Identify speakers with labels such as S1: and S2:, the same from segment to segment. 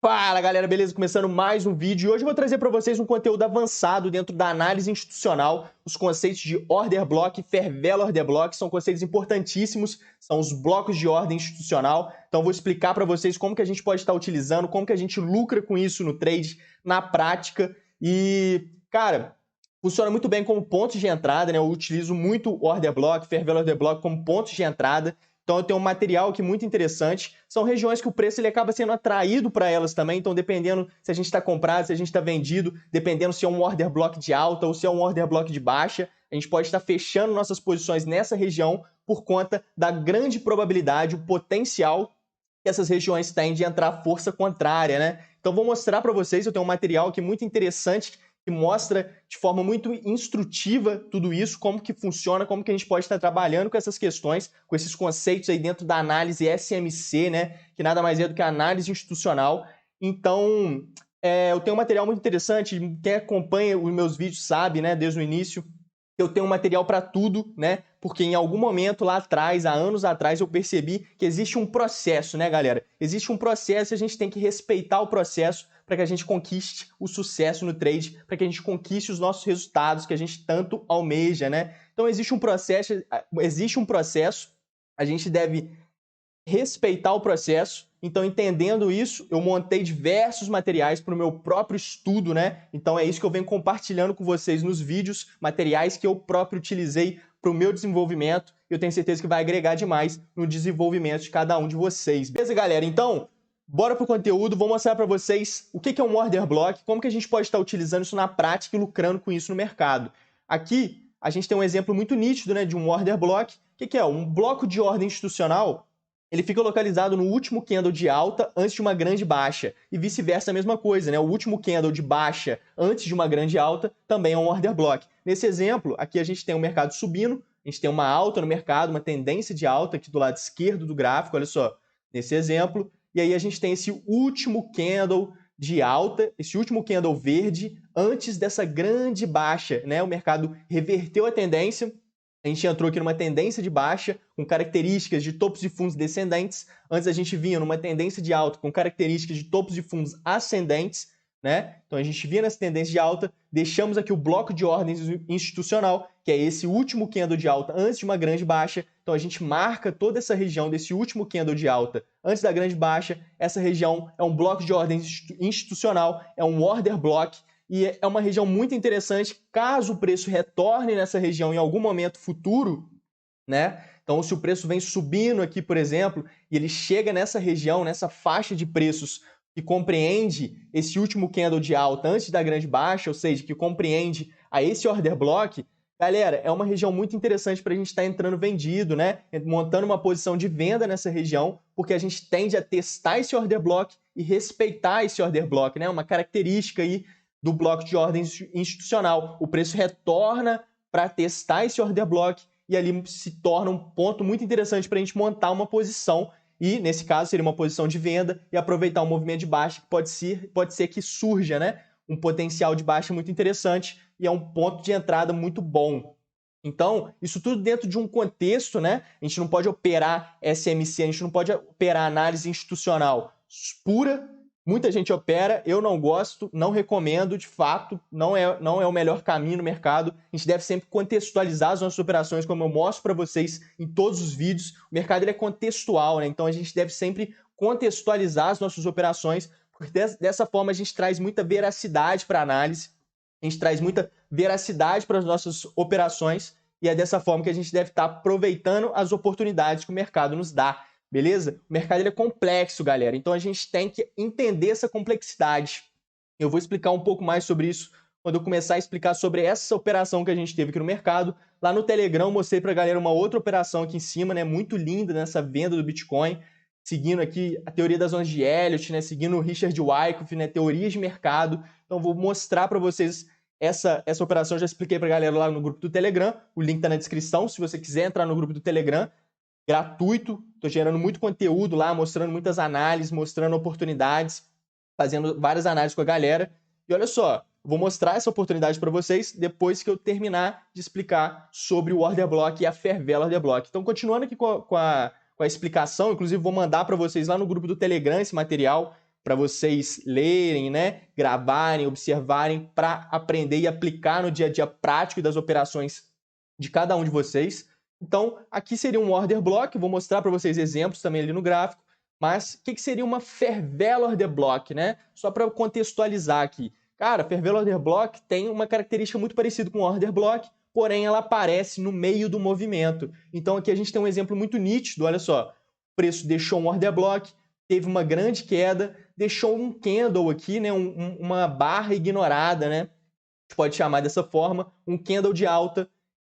S1: Fala galera, beleza? Começando mais um vídeo e hoje eu vou trazer para vocês um conteúdo avançado dentro da análise institucional, os conceitos de Order Block e Fair Value Order Block, são conceitos importantíssimos, são os blocos de ordem institucional, então eu vou explicar para vocês como que a gente pode estar utilizando, como que a gente lucra com isso no trade, na prática e, cara, funciona muito bem como pontos de entrada, né? Eu utilizo muito o Order Block, Fair Value Order Block como pontos de entrada. Então eu tenho um material aqui muito interessante. São regiões que o preço ele acaba sendo atraído para elas também. Então dependendo se a gente está comprado, se a gente está vendido, dependendo se é um order block de alta ou se é um order block de baixa, a gente pode estar fechando nossas posições nessa região por conta da grande probabilidade, o potencial que essas regiões têm de entrar força contrária, né? Então vou mostrar para vocês, eu tenho um material aqui muito interessante que mostra de forma muito instrutiva tudo isso, como que funciona, como que a gente pode estar trabalhando com essas questões, com esses conceitos aí dentro da análise SMC, né? Que nada mais é do que a análise institucional. Então, eu tenho um material muito interessante, quem acompanha os meus vídeos sabe, né, desde o início, eu tenho um material para tudo, né? Porque em algum momento lá atrás, há anos atrás, eu percebi que existe um processo, né, galera? Existe um processo e a gente tem que respeitar o processo para que a gente conquiste o sucesso no trade, para que a gente conquiste os nossos resultados que a gente tanto almeja, né? Então existe um processo, a gente deve respeitar o processo. Então, entendendo isso, eu montei diversos materiais para o meu próprio estudo, né? Então, é isso que eu venho compartilhando com vocês nos vídeos, materiais que eu próprio utilizei para o meu desenvolvimento. Eu tenho certeza que vai agregar demais no desenvolvimento de cada um de vocês. Beleza, galera? Então, bora pro conteúdo. Vou mostrar para vocês o que é um order block, como que a gente pode estar utilizando isso na prática e lucrando com isso no mercado. Aqui, a gente tem um exemplo muito nítido, né, de um order block. O que é? Um bloco de ordem institucional. Ele fica localizado no último candle de alta antes de uma grande baixa. E vice-versa a mesma coisa, né? O último candle de baixa antes de uma grande alta também é um order block. Nesse exemplo, aqui a gente tem o mercado subindo, a gente tem uma alta no mercado, uma tendência de alta aqui do lado esquerdo do gráfico, olha só, nesse exemplo. E aí a gente tem esse último candle de alta, esse último candle verde antes dessa grande baixa, né? O mercado reverteu a tendência. A gente entrou aqui numa tendência de baixa com características de topos de fundos descendentes. Antes a gente vinha numa tendência de alta com características de topos de fundos ascendentes, né? Então a gente vinha nessa tendência de alta, deixamos aqui o bloco de ordens institucional, que é esse último candle de alta antes de uma grande baixa. Então a gente marca toda essa região desse último candle de alta antes da grande baixa. Essa região é um bloco de ordens institucional, é um order block. E é uma região muito interessante, caso o preço retorne nessa região em algum momento futuro, né? Então, se o preço vem subindo aqui, por exemplo, e ele chega nessa região, nessa faixa de preços que compreende esse último candle de alta antes da grande baixa, ou seja, que compreende a esse order block, galera, é uma região muito interessante para a gente estar entrando vendido, né? Montando uma posição de venda nessa região, porque a gente tende a testar esse order block e respeitar esse order block, né? Uma característica aí do bloco de ordem institucional. O preço retorna para testar esse order block e ali se torna um ponto muito interessante para a gente montar uma posição e, nesse caso, seria uma posição de venda e aproveitar um movimento de baixa que pode ser que surja, né? Um potencial de baixa muito interessante e é um ponto de entrada muito bom. Então, isso tudo dentro de um contexto, né? A gente não pode operar SMC, a gente não pode operar análise institucional pura. Muita gente opera, eu não gosto, não recomendo, de fato, não é o melhor caminho no mercado. A gente deve sempre contextualizar as nossas operações, como eu mostro para vocês em todos os vídeos. O mercado ele é contextual, né? Então a gente deve sempre contextualizar as nossas operações, porque dessa forma a gente traz muita veracidade para a análise, a gente traz muita veracidade para as nossas operações e é dessa forma que a gente deve estar aproveitando as oportunidades que o mercado nos dá. Beleza? O mercado ele é complexo, galera. Então a gente tem que entender essa complexidade. Eu vou explicar um pouco mais sobre isso quando eu começar a explicar sobre essa operação que a gente teve aqui no mercado. Lá no Telegram eu mostrei para a galera uma outra operação aqui em cima, né? Muito linda nessa venda do Bitcoin. Seguindo aqui a teoria das zonas de Elliott, né? Seguindo o Richard Wyckoff, né? Teorias de mercado. Então vou mostrar para vocês essa operação. Eu já expliquei para a galera lá no grupo do Telegram. O link está na descrição. Se você quiser entrar no grupo do Telegram, gratuito, estou gerando muito conteúdo lá, mostrando muitas análises, mostrando oportunidades, fazendo várias análises com a galera. E olha só, vou mostrar essa oportunidade para vocês depois que eu terminar de explicar sobre o Order Block e a Fair Value Order Block. Então, continuando aqui com a explicação, inclusive vou mandar para vocês lá no grupo do Telegram esse material. para vocês lerem, né, gravarem, observarem, para aprender e aplicar no dia a dia prático das operações de cada um de vocês. Então, aqui seria um order block, vou mostrar para vocês exemplos também ali no gráfico, mas o que seria uma fair value order block, né? Só para contextualizar aqui. Cara, fair value order block tem uma característica muito parecida com order block, porém ela aparece no meio do movimento. Então aqui a gente tem um exemplo muito nítido, olha só, o preço deixou um order block, teve uma grande queda, deixou um candle aqui, né, uma barra ignorada, né? A gente pode chamar dessa forma, um candle de alta,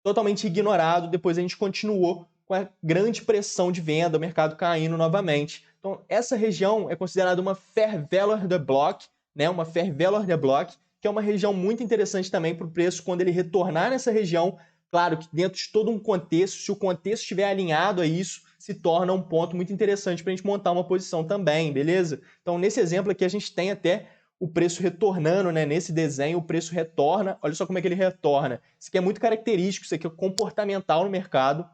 S1: totalmente ignorado, depois a gente continuou com a grande pressão de venda, o mercado caindo novamente. Então, essa região é considerada uma fair value order block, né? Uma fair value order block, que é uma região muito interessante também para o preço quando ele retornar nessa região. Claro que dentro de todo um contexto, se o contexto estiver alinhado a isso, se torna um ponto muito interessante para a gente montar uma posição também, beleza? Então, nesse exemplo aqui, a gente tem até o preço retornando, né? Nesse desenho, o preço retorna. Olha só como é que ele retorna. Isso aqui é muito característico, isso aqui é comportamental no mercado.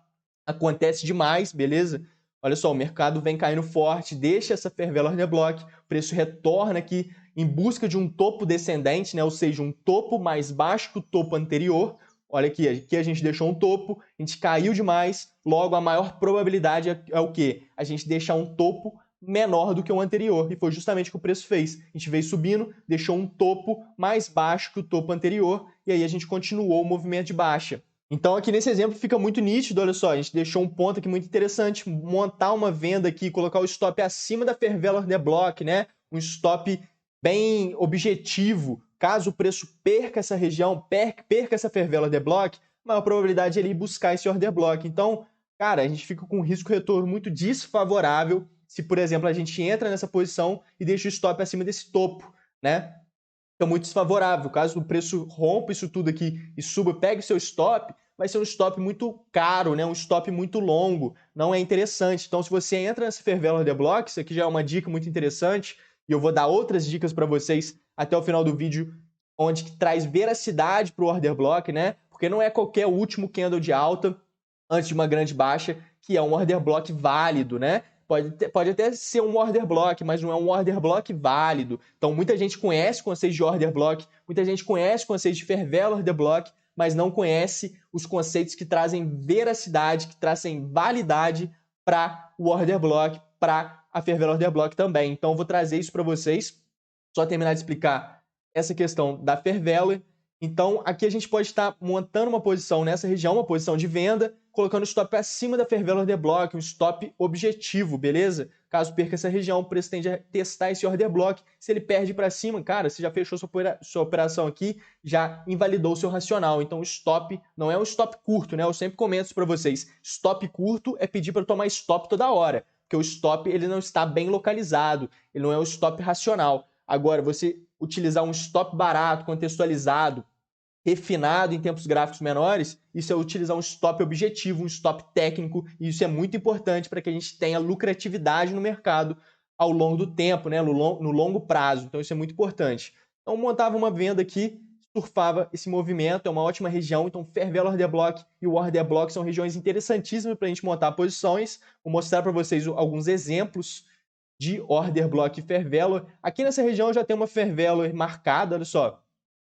S1: Acontece demais, beleza? Olha só, o mercado vem caindo forte, deixa essa fair value order block, o preço retorna aqui em busca de um topo descendente, né? Ou seja, um topo mais baixo que o topo anterior. Olha aqui a gente deixou um topo, a gente caiu demais, logo a maior probabilidade é o quê? A gente deixar um topo menor do que o anterior, e foi justamente o que o preço fez. A gente veio subindo, deixou um topo mais baixo que o topo anterior, e aí a gente continuou o movimento de baixa. Então aqui nesse exemplo fica muito nítido, olha só, a gente deixou um ponto aqui muito interessante, montar uma venda aqui, colocar o stop acima da fair value order block, né? Um stop bem objetivo. Caso o preço perca essa região, perca essa fair value order block, maior probabilidade é ele ir buscar esse order block. Então, cara, a gente fica com um risco-retorno muito desfavorável se, por exemplo, a gente entra nessa posição e deixa o stop acima desse topo, né? Então, muito desfavorável. Caso o preço rompa isso tudo aqui e suba, pegue o seu stop, vai ser um stop muito caro, né? Um stop muito longo. Não é interessante. Então, se você entra nessa fair value order block, isso aqui já é uma dica muito interessante, e eu vou dar outras dicas para vocês até o final do vídeo, onde que traz veracidade para o order block, né? Porque não é qualquer último candle de alta antes de uma grande baixa que é um order block válido, né? Pode até ser um order block, mas não é um order block válido. Então, muita gente conhece o conceito de order block, muita gente conhece o conceito de fair value order block, mas não conhece os conceitos que trazem veracidade, que trazem validade para o order block, para a fair value order block também. Então, eu vou trazer isso para vocês, só terminar de explicar essa questão da fair value. Então, aqui a gente pode estar montando uma posição nessa região, uma posição de venda, colocando o stop acima da fair value order block, um stop objetivo, beleza? Caso perca essa região, o preço tende a testar esse order block. Se ele perde para cima, cara, você já fechou sua operação aqui, já invalidou o seu racional. Então, o stop não é um stop curto, né? Eu sempre comento isso para vocês. Stop curto é pedir para tomar stop toda hora, porque o stop ele não está bem localizado, ele não é um stop racional. Agora, você utilizar um stop barato, contextualizado, refinado em tempos gráficos menores, isso é utilizar um stop objetivo, um stop técnico, e isso é muito importante para que a gente tenha lucratividade no mercado ao longo do tempo, né? no longo prazo. Então isso é muito importante. Então montava uma venda aqui, surfava esse movimento, é uma ótima região. Então fair value order block e o order block são regiões interessantíssimas para a gente montar posições. Vou mostrar para vocês alguns exemplos de order block e fair value. Aqui nessa região eu já tenho uma fair value marcada, olha só.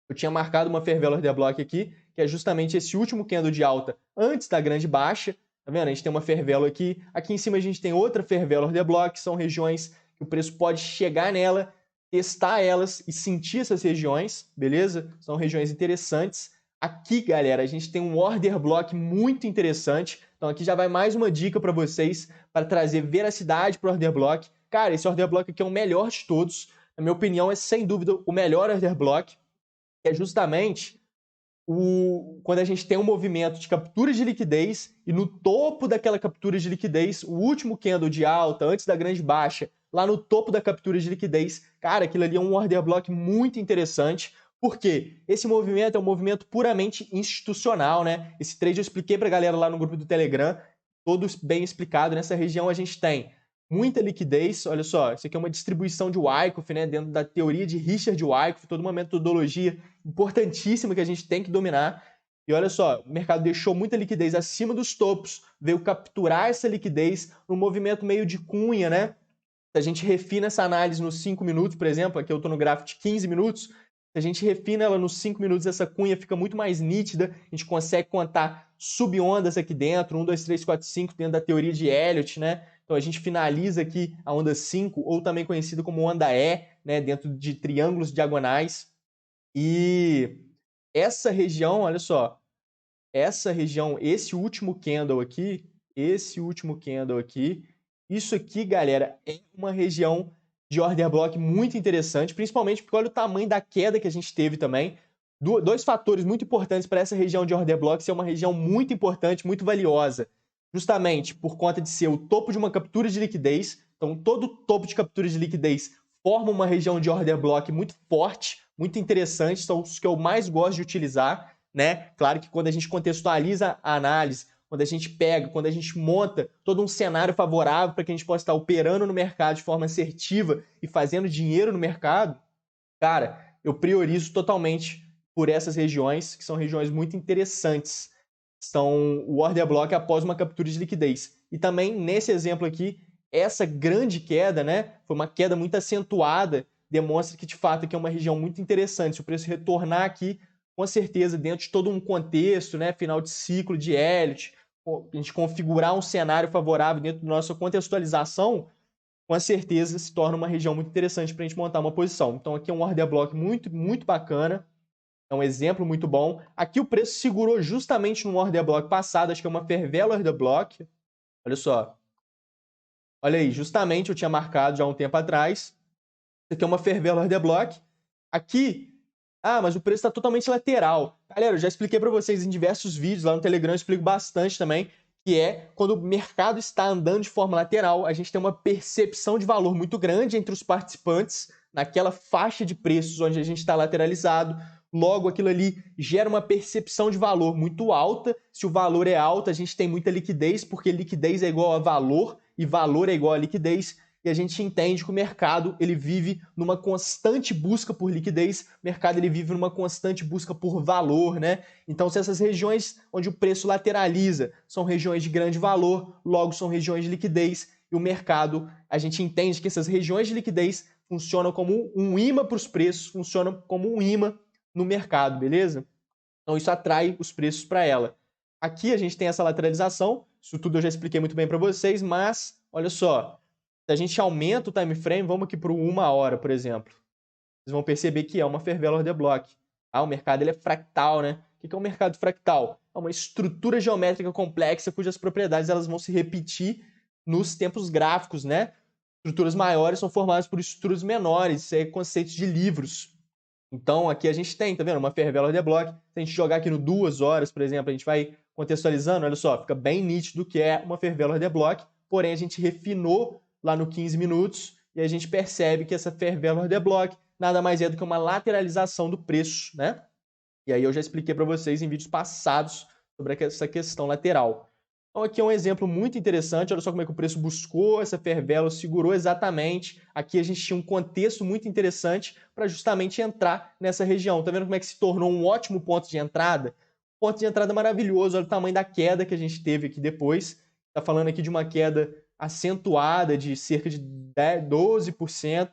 S1: Eu tinha marcado uma fair value order block aqui, que é justamente esse último candle de alta antes da grande baixa. Tá vendo? A gente tem uma fair value aqui. Aqui em cima a gente tem outra fair value order block, que são regiões que o preço pode chegar nela, testar elas e sentir essas regiões, beleza? São regiões interessantes. Aqui, galera, a gente tem um order block muito interessante. Então aqui já vai mais uma dica para vocês para trazer veracidade para o order block. Cara, esse order block aqui é o melhor de todos. Na minha opinião, é sem dúvida o melhor order block, que é justamente quando a gente tem um movimento de captura de liquidez e no topo daquela captura de liquidez, o último candle de alta, antes da grande baixa, lá no topo da captura de liquidez, cara, aquilo ali é um order block muito interessante, porque esse movimento é um movimento puramente institucional, né? Esse trade eu expliquei para a galera lá no grupo do Telegram, todos bem explicado. Nessa região a gente tem muita liquidez, olha só, isso aqui é uma distribuição de Wyckoff, né, dentro da teoria de Richard Wyckoff, toda uma metodologia importantíssima que a gente tem que dominar. E olha só, o mercado deixou muita liquidez acima dos topos, veio capturar essa liquidez num movimento meio de cunha, né? Se a gente refina essa análise nos 5 minutos, por exemplo, aqui eu estou no gráfico de 15 minutos, se a gente refina ela nos 5 minutos, essa cunha fica muito mais nítida, a gente consegue contar subondas aqui dentro, 1, 2, 3, 4, 5, dentro da teoria de Elliott, né? Então a gente finaliza aqui a onda 5, ou também conhecida como onda E, né? Dentro de triângulos diagonais. E essa região, olha só, essa região, esse último candle aqui, isso aqui, galera, é uma região de order block muito interessante, principalmente porque olha o tamanho da queda que a gente teve também. Dois fatores muito importantes para essa região de order block ser uma região muito importante, muito valiosa, justamente por conta de ser o topo de uma captura de liquidez. Então, todo topo de captura de liquidez forma uma região de order block muito forte, muito interessante, são os que eu mais gosto de utilizar, né? Claro que quando a gente contextualiza a análise, quando a gente pega, quando a gente monta todo um cenário favorável para que a gente possa estar operando no mercado de forma assertiva e fazendo dinheiro no mercado, cara, eu priorizo totalmente por essas regiões, que são regiões muito interessantes. São o order block após uma captura de liquidez. E também, nesse exemplo aqui, essa grande queda, né, foi uma queda muito acentuada, demonstra que, de fato, aqui é uma região muito interessante. Se o preço retornar aqui, com certeza, dentro de todo um contexto, né, final de ciclo de Elliott, a gente configurar um cenário favorável dentro da nossa contextualização, com certeza se torna uma região muito interessante para a gente montar uma posição. Então aqui é um order block muito, muito bacana, é um exemplo muito bom. Aqui o preço segurou justamente no order block passado, acho que é uma fair value order block. Olha só. Olha aí, justamente eu tinha marcado já há um tempo atrás. Isso aqui é uma fair value order block. Aqui, mas o preço está totalmente lateral. Galera, eu já expliquei para vocês em diversos vídeos, lá no Telegram eu explico bastante também, que é quando o mercado está andando de forma lateral, a gente tem uma percepção de valor muito grande entre os participantes, naquela faixa de preços onde a gente está lateralizado. Logo, aquilo ali gera uma percepção de valor muito alta. Se o valor é alto, a gente tem muita liquidez, porque liquidez é igual a valor e valor é igual a liquidez. E a gente entende que o mercado ele vive numa constante busca por liquidez, o mercado ele vive numa constante busca por valor, né? Então, se essas regiões onde o preço lateraliza são regiões de grande valor, logo são regiões de liquidez, e o mercado, a gente entende que essas regiões de liquidez funcionam como um imã para os preços, funcionam como um imã no mercado, beleza? Então, isso atrai os preços para ela. Aqui a gente tem essa lateralização, isso tudo eu já expliquei muito bem para vocês, mas olha só, se a gente aumenta o time frame, vamos aqui para 1 hora, por exemplo. Vocês vão perceber que é uma fair value order block. O mercado ele é fractal, né? O que é um mercado fractal? É uma estrutura geométrica complexa cujas propriedades elas vão se repetir nos tempos gráficos, né? Estruturas maiores são formadas por estruturas menores, isso é conceitos de livros. Então, aqui a gente tem, tá vendo? Uma fair value order block. Se a gente jogar aqui no 2 horas, por exemplo, a gente vai contextualizando, olha só, fica bem nítido que é uma fair value order block, porém a gente refinou lá no 15 minutos e a gente percebe que essa fair value order block nada mais é do que uma lateralização do preço, né? E aí eu já expliquei para vocês em vídeos passados sobre essa questão lateral. Então aqui é um exemplo muito interessante, olha só como é que o preço buscou essa fair value, segurou exatamente. Aqui a gente tinha um contexto muito interessante para justamente entrar nessa região. Tá vendo como é que se tornou um ótimo ponto de entrada? Ponto de entrada maravilhoso, olha o tamanho da queda que a gente teve aqui depois. Tá falando aqui de uma queda acentuada de cerca de 12%.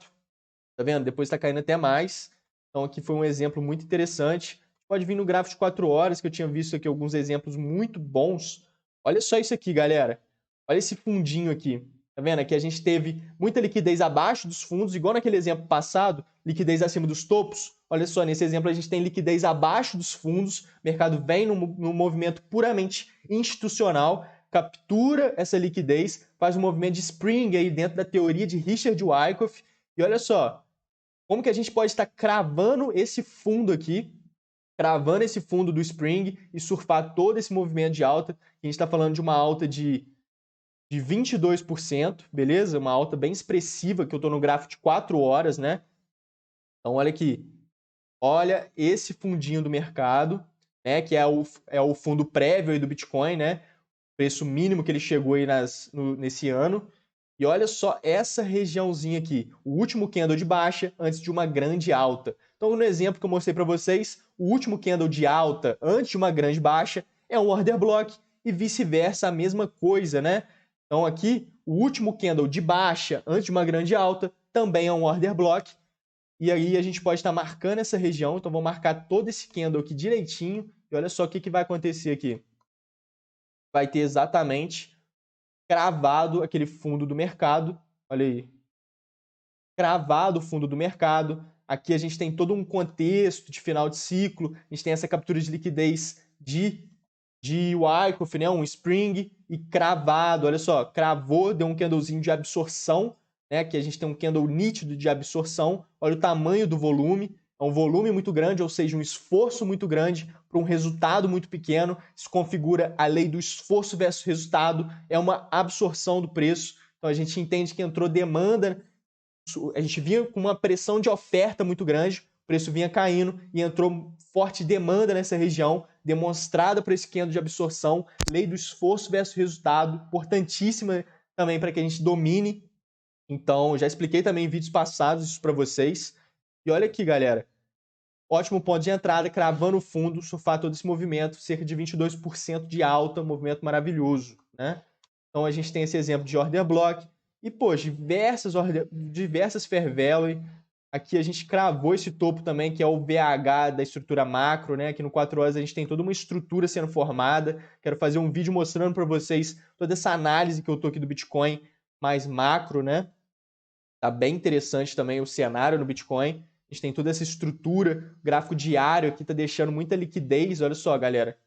S1: Tá vendo? Depois está caindo até mais. Então aqui foi um exemplo muito interessante. Pode vir no gráfico de 4 horas, que eu tinha visto aqui alguns exemplos muito bons. Olha só isso aqui, galera. Olha esse fundinho aqui. Tá vendo? Aqui a gente teve muita liquidez abaixo dos fundos, igual naquele exemplo passado, liquidez acima dos topos. Olha só, nesse exemplo a gente tem liquidez abaixo dos fundos, o mercado vem num movimento puramente institucional, captura essa liquidez, faz um movimento de spring aí dentro da teoria de Richard Wyckoff. E olha só, como que a gente pode estar cravando esse fundo aqui, cravando esse fundo do Spring e surfar todo esse movimento de alta. A gente está falando de uma alta de 22%, beleza? Uma alta bem expressiva, que eu estou no gráfico de 4 horas, né? Então, olha aqui. Olha esse fundinho do mercado, né? Que é o fundo prévio aí do Bitcoin, né? Preço mínimo que ele chegou aí nesse ano. E olha só essa regiãozinha aqui, o último candle de baixa antes de uma grande alta. Então, no exemplo que eu mostrei para vocês, o último candle de alta antes de uma grande baixa é um order block e vice-versa, a mesma coisa, né? Então aqui, o último candle de baixa antes de uma grande alta também é um order block. E aí a gente pode estar marcando essa região. Então vou marcar todo esse candle aqui direitinho. E olha só o que vai acontecer aqui. Vai ter exatamente cravado aquele fundo do mercado. Olha aí. Cravado o fundo do mercado. Aqui a gente tem todo um contexto de final de ciclo. A gente tem essa captura de liquidez de Wyckoff, né? Um Spring e cravado. Olha só, cravou, deu um candlezinho de absorção, né? Aqui a gente tem um candle nítido de absorção. Olha o tamanho do volume. É um volume muito grande, ou seja, um esforço muito grande para um resultado muito pequeno. Isso configura a lei do esforço versus resultado. É uma absorção do preço. Então a gente entende que entrou demanda. A gente vinha com uma pressão de oferta muito grande, o preço vinha caindo e entrou forte demanda nessa região, demonstrada por esse candle de absorção, lei do esforço versus resultado, importantíssima também para que a gente domine. Então, já expliquei também em vídeos passados isso para vocês. E olha aqui, galera, ótimo ponto de entrada, cravando o fundo, surfar todo esse movimento, cerca de 22% de alta, um movimento maravilhoso, né? Então a gente tem esse exemplo de order block. E, pô, diversas fair value. Aqui a gente cravou esse topo também, que é o VH da estrutura macro, né? Aqui no 4 horas a gente tem toda uma estrutura sendo formada. Quero fazer um vídeo mostrando para vocês toda essa análise que eu tô aqui do Bitcoin mais macro, né? Tá bem interessante também o cenário no Bitcoin. A gente tem toda essa estrutura, o gráfico diário aqui tá deixando muita liquidez. Olha só, galera.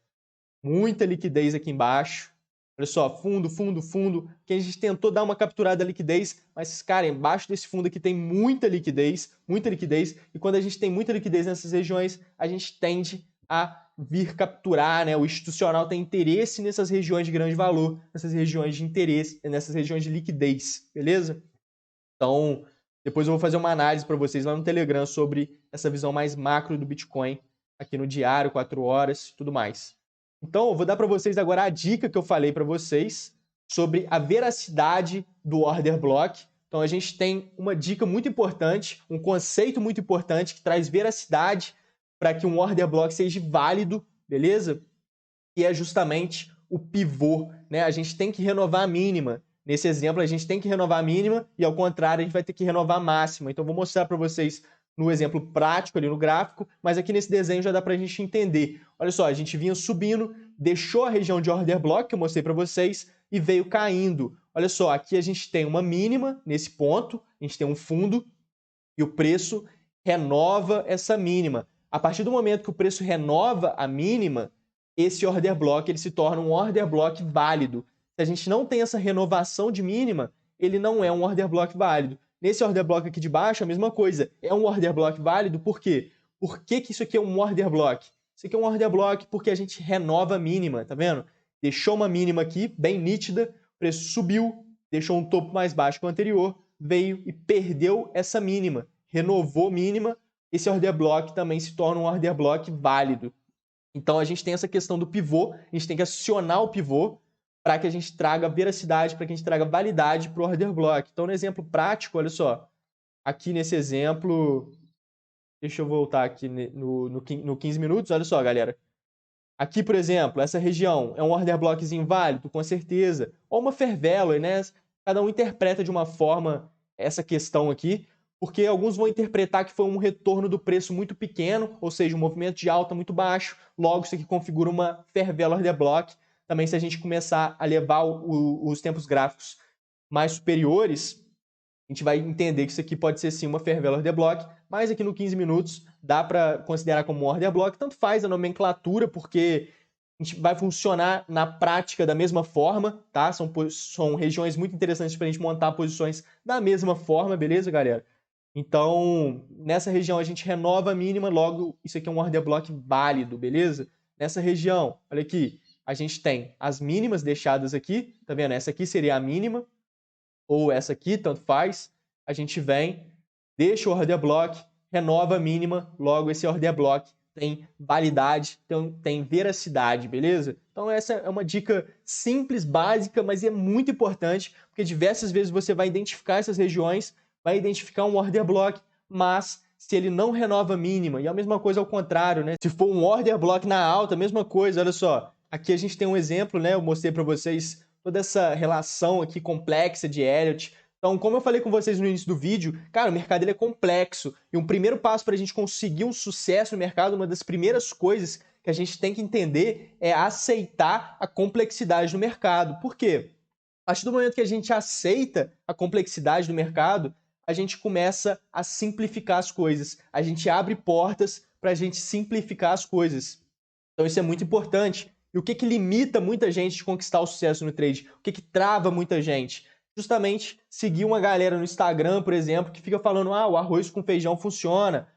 S1: Muita liquidez aqui embaixo. Olha só, fundo, fundo, fundo. Que a gente tentou dar uma capturada da liquidez, mas, cara, embaixo desse fundo aqui tem muita liquidez, muita liquidez. E quando a gente tem muita liquidez nessas regiões, a gente tende a vir capturar, né? O institucional tem interesse nessas regiões de grande valor, nessas regiões de interesse, nessas regiões de liquidez, beleza? Então, depois eu vou fazer uma análise para vocês lá no Telegram sobre essa visão mais macro do Bitcoin, aqui no diário, 4 horas e tudo mais. Então, eu vou dar para vocês agora a dica que eu falei para vocês sobre a veracidade do order block. Então, a gente tem uma dica muito importante, um conceito muito importante que traz veracidade para que um order block seja válido, beleza? E é justamente o pivô, né? A gente tem que renovar a mínima. Nesse exemplo, a gente tem que renovar a mínima e, ao contrário, a gente vai ter que renovar a máxima. Então, vou mostrar para vocês no exemplo prático ali no gráfico, mas aqui nesse desenho já dá para a gente entender. Olha só, a gente vinha subindo, deixou a região de order block, que eu mostrei para vocês, e veio caindo. Olha só, aqui a gente tem uma mínima nesse ponto, a gente tem um fundo, e o preço renova essa mínima. A partir do momento que o preço renova a mínima, esse order block ele se torna um order block válido. Se a gente não tem essa renovação de mínima, ele não é um order block válido. Nesse order block aqui de baixo, a mesma coisa. É um order block válido, por quê? Por que isso aqui é um order block? Isso aqui é um order block porque a gente renova a mínima, tá vendo? Deixou uma mínima aqui, bem nítida, o preço subiu, deixou um topo mais baixo que o anterior, veio e perdeu essa mínima, renovou mínima, esse order block também se torna um order block válido. Então a gente tem essa questão do pivô, a gente tem que acionar o pivô para que a gente traga veracidade, para que a gente traga validade para o order block. Então, no exemplo prático, olha só, aqui nesse exemplo, deixa eu voltar aqui no 15 minutos, olha só, galera. Aqui, por exemplo, essa região é um order blockzinho válido? Com certeza. Ou uma fair value, né? Cada um interpreta de uma forma essa questão aqui, porque alguns vão interpretar que foi um retorno do preço muito pequeno, ou seja, um movimento de alta muito baixo, logo isso aqui configura uma fair value order block. Também se a gente começar a levar os tempos gráficos mais superiores, a gente vai entender que isso aqui pode ser sim uma fair value order block, mas aqui no 15 minutos dá para considerar como um order block, tanto faz a nomenclatura, porque a gente vai funcionar na prática da mesma forma, tá? São regiões muito interessantes para a gente montar posições da mesma forma, beleza, galera? Então, nessa região a gente renova a mínima, logo isso aqui é um order block válido, beleza? Nessa região, olha aqui, a gente tem as mínimas deixadas aqui, tá vendo? Essa aqui seria a mínima, ou essa aqui, tanto faz. A gente vem, deixa o order block, renova a mínima, logo esse order block tem validade, então tem veracidade, beleza? Então essa é uma dica simples, básica, mas é muito importante, porque diversas vezes você vai identificar essas regiões, vai identificar um order block, mas se ele não renova a mínima, e a mesma coisa ao contrário, né? Se for um order block na alta, a mesma coisa, olha só. Aqui a gente tem um exemplo, né? Eu mostrei para vocês toda essa relação aqui complexa de Elliott. Então, como eu falei com vocês no início do vídeo, cara, o mercado ele é complexo. E um primeiro passo para a gente conseguir um sucesso no mercado, uma das primeiras coisas que a gente tem que entender é aceitar a complexidade do mercado. Por quê? A partir do momento que a gente aceita a complexidade do mercado, a gente começa a simplificar as coisas. A gente abre portas para a gente simplificar as coisas. Então isso é muito importante. E o que limita muita gente de conquistar o sucesso no trade? O que trava muita gente? Justamente seguir uma galera no Instagram, por exemplo, que fica falando: o arroz com feijão funciona,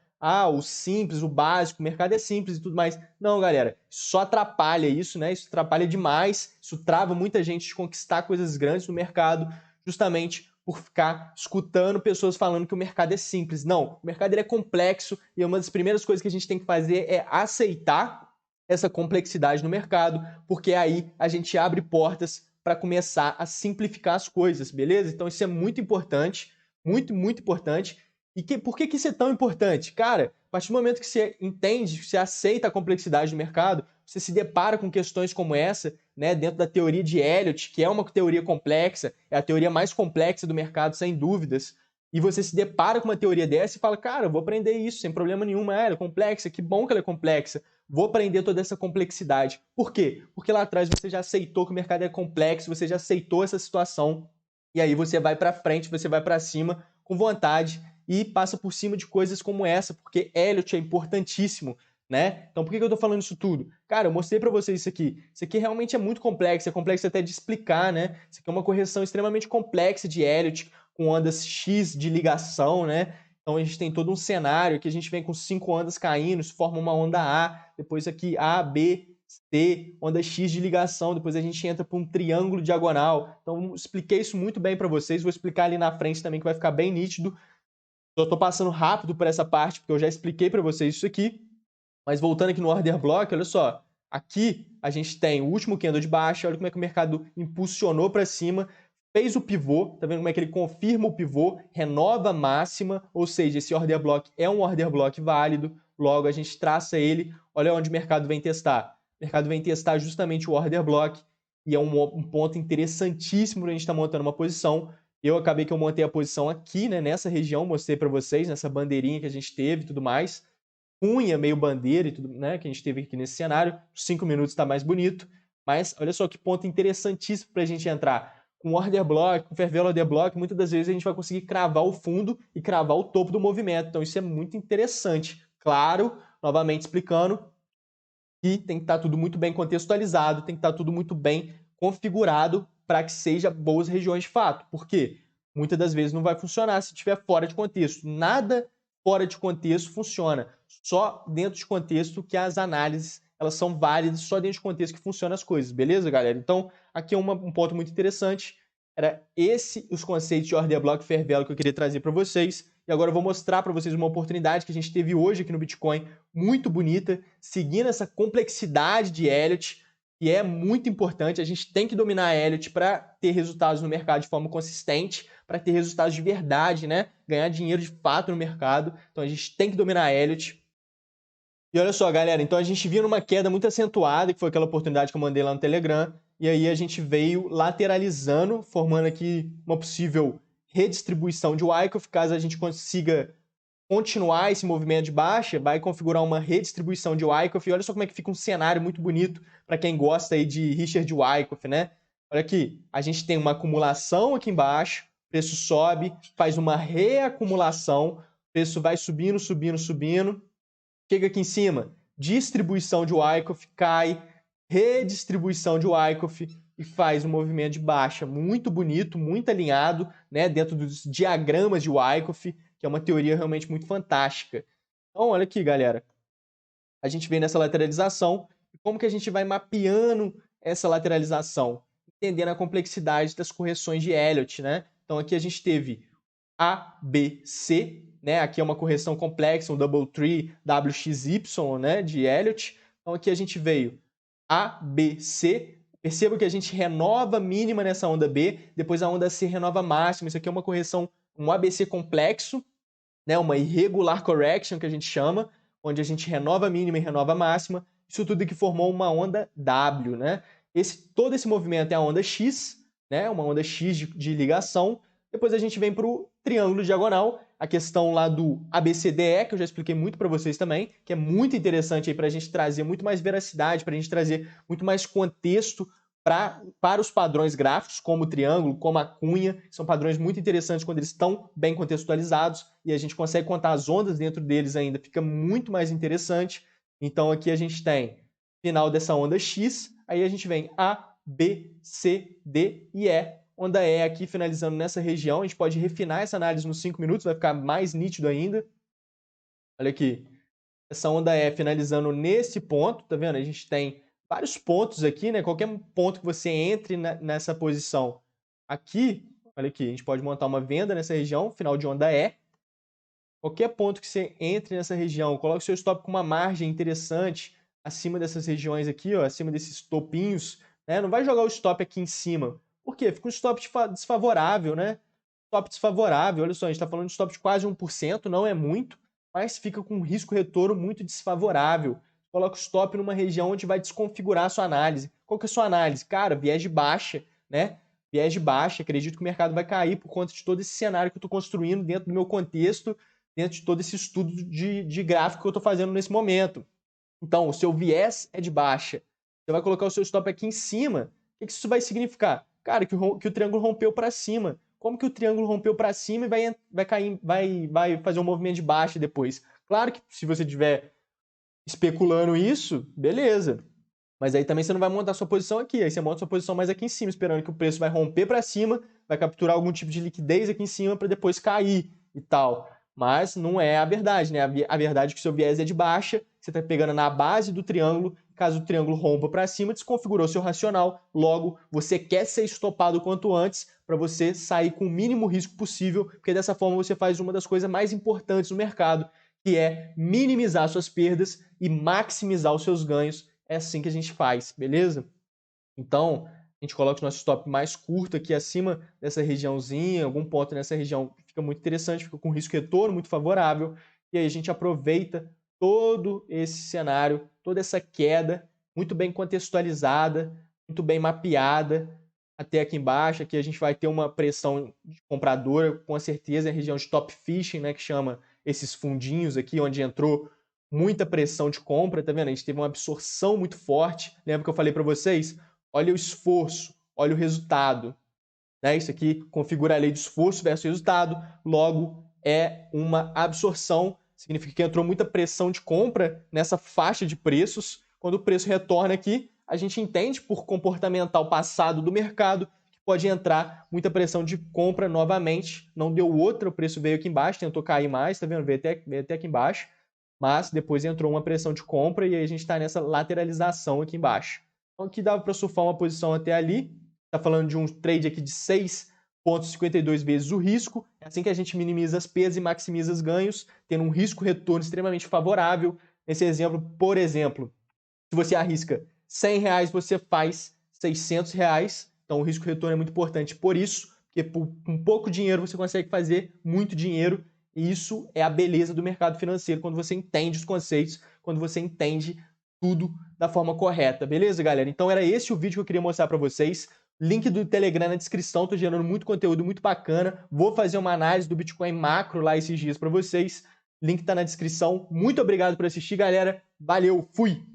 S1: o simples, o básico, o mercado é simples e tudo mais. Não, galera, só atrapalha isso, né? Isso atrapalha demais, isso trava muita gente de conquistar coisas grandes no mercado, justamente por ficar escutando pessoas falando que o mercado é simples. Não, o mercado ele é complexo e uma das primeiras coisas que a gente tem que fazer é aceitar essa complexidade no mercado, porque aí a gente abre portas para começar a simplificar as coisas, beleza? Então isso é muito importante, muito, muito importante. E por que isso é tão importante? Cara, a partir do momento que você entende, que você aceita a complexidade do mercado, você se depara com questões como essa, né, dentro da teoria de Elliott, que é uma teoria complexa, é a teoria mais complexa do mercado, sem dúvidas, e você se depara com uma teoria dessa e fala: cara, eu vou aprender isso sem problema nenhum, ela é complexa, que bom que ela é complexa, vou aprender toda essa complexidade. Por quê? Porque lá atrás você já aceitou que o mercado é complexo, você já aceitou essa situação, e aí você vai para frente, você vai para cima com vontade e passa por cima de coisas como essa, porque Elliott é importantíssimo, né? Então por que eu tô falando isso tudo? Cara, eu mostrei para vocês isso aqui. Isso aqui realmente é muito complexo, é complexo até de explicar, né? Isso aqui é uma correção extremamente complexa de Elliott, com ondas X de ligação, né? Então a gente tem todo um cenário que a gente vem com 5 ondas caindo, isso forma uma onda A, depois aqui A, B, C, onda X de ligação, depois a gente entra para um triângulo diagonal. Então expliquei isso muito bem para vocês, vou explicar ali na frente também que vai ficar bem nítido. Eu estou passando rápido por essa parte porque eu já expliquei para vocês isso aqui, mas voltando aqui no order block, olha só, aqui a gente tem o último candle de baixa, olha como é que o mercado impulsionou para cima, fez o pivô, tá vendo como é que ele confirma o pivô, renova a máxima, ou seja, esse order block é um order block válido, logo a gente traça ele, olha onde o mercado vem testar. O mercado vem testar justamente o order block, e é um ponto interessantíssimo para a gente estar montando uma posição. Eu acabei que eu montei a posição aqui, né, nessa região, mostrei para vocês, nessa bandeirinha que a gente teve e tudo mais, cunha meio bandeira e tudo, né, que a gente teve aqui nesse cenário, 5 minutos está mais bonito, mas olha só que ponto interessantíssimo para a gente entrar. Com order block, com fair value order block, muitas das vezes a gente vai conseguir cravar o fundo e cravar o topo do movimento. Então isso é muito interessante. Claro, novamente explicando, que tem que estar tudo muito bem contextualizado, tem que estar tudo muito bem configurado para que seja boas regiões de fato. Por quê? Muitas das vezes não vai funcionar se estiver fora de contexto. Nada fora de contexto funciona. Só dentro de contexto que as análises elas são válidas, só dentro de contexto que funcionam as coisas, beleza, galera? Então, aqui é um ponto muito interessante. Era os conceitos de order block fair value que eu queria trazer para vocês. E agora eu vou mostrar para vocês uma oportunidade que a gente teve hoje aqui no Bitcoin, muito bonita, seguindo essa complexidade de Elliott, que é muito importante. A gente tem que dominar Elliott para ter resultados no mercado de forma consistente, para ter resultados de verdade, né? Ganhar dinheiro de fato no mercado. Então a gente tem que dominar Elliott. E olha só, galera, então a gente vinha numa queda muito acentuada, que foi aquela oportunidade que eu mandei lá no Telegram, e aí a gente veio lateralizando, formando aqui uma possível redistribuição de Wyckoff, caso a gente consiga continuar esse movimento de baixa, vai configurar uma redistribuição de Wyckoff, e olha só como é que fica um cenário muito bonito para quem gosta aí de Richard Wyckoff, né? Olha aqui, a gente tem uma acumulação aqui embaixo, o preço sobe, faz uma reacumulação, o preço vai subindo, subindo, subindo, chega aqui em cima, distribuição de Wyckoff, cai, redistribuição de Wyckoff e faz um movimento de baixa muito bonito, muito alinhado, né, dentro dos diagramas de Wyckoff, que é uma teoria realmente muito fantástica. Então, olha aqui, galera. A gente vem nessa lateralização e como que a gente vai mapeando essa lateralização? Entendendo a complexidade das correções de Elliott, né? Então, aqui a gente teve A, B, C, né? Aqui é uma correção complexa, um double tree WXY, né? De Elliott. Então aqui a gente veio A, B, C. Perceba que a gente renova mínima nessa onda B, depois a onda C renova máxima. Isso aqui é uma correção, um ABC complexo, né? Uma irregular correction que a gente chama, onde a gente renova mínima e renova máxima. Isso tudo que formou uma onda W, né? Todo esse movimento é a onda X, né? Uma onda X de ligação. Depois a gente vem para o triângulo diagonal, a questão lá do ABCDE, que eu já expliquei muito para vocês também, que é muito interessante para a gente trazer muito mais veracidade, para a gente trazer muito mais contexto para os padrões gráficos, como o triângulo, como a cunha. São padrões muito interessantes quando eles estão bem contextualizados e a gente consegue contar as ondas dentro deles ainda, fica muito mais interessante. Então aqui a gente tem final dessa onda X, aí a gente vem A, B, C, D e E. Onda E aqui finalizando nessa região. A gente pode refinar essa análise nos 5 minutos, vai ficar mais nítido ainda. Olha aqui. Essa onda E finalizando nesse ponto, tá vendo? A gente tem vários pontos aqui, né? Qualquer ponto que você entre nessa posição aqui, olha aqui, a gente pode montar uma venda nessa região, final de onda E. Qualquer ponto que você entre nessa região, coloque o seu stop com uma margem interessante acima dessas regiões aqui, ó, acima desses topinhos, né? Não vai jogar o stop aqui em cima. Por quê? Fica um stop desfavorável, né? Stop desfavorável, olha só, a gente está falando de stop de quase 1%, não é muito, mas fica com um risco-retorno muito desfavorável. Coloca o stop numa região onde vai desconfigurar a sua análise. Qual que é a sua análise? Cara, viés de baixa, né? Viés de baixa, acredito que o mercado vai cair por conta de todo esse cenário que eu estou construindo dentro do meu contexto, dentro de todo esse estudo de gráfico que eu estou fazendo nesse momento. Então, o seu viés é de baixa. Você vai colocar o seu stop aqui em cima. O que isso vai significar? Cara, que o triângulo rompeu para cima. Como que o triângulo rompeu para cima e vai cair, vai fazer um movimento de baixa depois? Claro que se você estiver especulando isso, beleza. Mas aí também você não vai montar sua posição aqui. Aí você monta sua posição mais aqui em cima, esperando que o preço vai romper para cima, vai capturar algum tipo de liquidez aqui em cima para depois cair e tal. Mas não é a verdade, né? A verdade é que o seu viés é de baixa, você está pegando na base do triângulo, caso o triângulo rompa para cima, desconfigurou seu racional, logo você quer ser estopado o quanto antes para você sair com o mínimo risco possível, porque dessa forma você faz uma das coisas mais importantes no mercado, que é minimizar suas perdas e maximizar os seus ganhos. É assim que a gente faz, beleza? Então, a gente coloca o nosso stop mais curto aqui acima dessa regiãozinha, algum ponto nessa região fica muito interessante, fica com risco retorno muito favorável, e aí a gente aproveita todo esse cenário, toda essa queda, muito bem contextualizada, muito bem mapeada, até aqui embaixo. Aqui a gente vai ter uma pressão compradora, com certeza, é a região de top fishing, né, que chama esses fundinhos aqui, onde entrou muita pressão de compra, tá vendo? A gente teve uma absorção muito forte. Lembra que eu falei para vocês? Olha o esforço, olha o resultado. Né? Isso aqui configura a lei de esforço versus resultado, logo é uma absorção, significa que entrou muita pressão de compra nessa faixa de preços. Quando o preço retorna aqui, a gente entende por comportamental passado do mercado que pode entrar muita pressão de compra novamente. Não deu outra, o preço veio aqui embaixo, tentou cair mais, tá vendo? Veio até aqui embaixo, mas depois entrou uma pressão de compra e aí a gente está nessa lateralização aqui embaixo. Então aqui dava para surfar uma posição até ali. Está falando de um trade aqui de 6,52 vezes o risco. É assim que a gente minimiza as perdas e maximiza os ganhos, tendo um risco-retorno extremamente favorável. Nesse exemplo, por exemplo, se você arrisca R$100, você faz R$600. Então o risco-retorno é muito importante por isso, porque com pouco dinheiro você consegue fazer muito dinheiro. E isso é a beleza do mercado financeiro, quando você entende os conceitos, quando você entende tudo da forma correta. Beleza, galera? Então era esse o vídeo que eu queria mostrar para vocês. Link do Telegram na descrição, tô gerando muito conteúdo muito bacana. Vou fazer uma análise do Bitcoin macro lá esses dias para vocês. Link tá na descrição. Muito obrigado por assistir, galera. Valeu, fui!